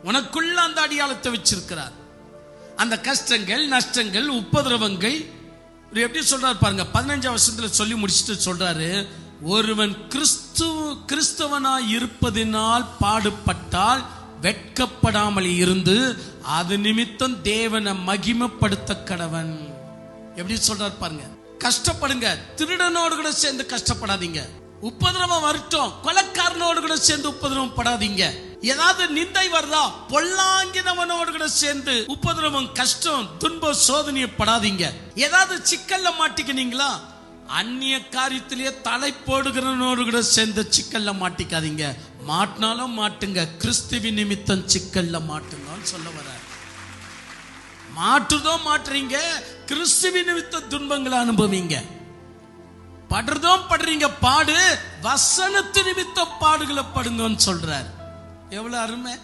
உனக்குள்ள அந்த அடையாளத்தை வச்சிருக்கிறார். அந்த கஷ்டங்கள், நஷ்டங்கள், உபதிரவங்கள் எப்படி சொல்றாரு பாருங்க. 15ஆம் வசனத்துல சொல்லி முடிச்சுட்டு சொல்றாரு, ஒருவன் கிறிஸ்தவனாய் இருப்பதினால் பாடுபட்டால் வெட்கப்படாமல் இருந்து அது நிமித்தம் தேவனை மகிமைப்படுத்த கடவன். எப்படி சொல்றாரு பாருங்க. கஷ்டப்படுங்க, திருடனோடு கூட சேர்ந்து கஷ்டப்படாதீங்க. உபதிரவம் வரட்டும், கொலைக்காரனோடு கூட சேர்ந்து உபதிரவம் படாதீங்க. ஏதாவது நிந்தை வருதா, பொல்லாங்கினவனோடு கூட சேர்ந்து உபதிரவம், கஷ்டம், துன்பம், சோதனையை படாதீங்க. ஏதாவது சிக்கல்ல மாட்டிக்கினீங்களா, அந்நிய காரியத்திலேயே தலை போடுகிறனோடு கூட சேர்ந்து சிக்கல்ல மாட்டிக்காதீங்க. மாட்டினாலும் மாட்டுங்க, கிறிஸ்துவின் நிமித்தம் சிக்கல்ல மாட்டுங்கன்னு சொல்ல வர. மாற்றுதோ மாட்டுறீங்க, கிறிஸ்துவின் நிமித்த துன்பங்களை அனுபவிங்க. படுறீங்க பாடு, வசனத்து நிமித்த பாடுகளை படுங்கன்னு சொல்றார். எவ்வளவு அருமை.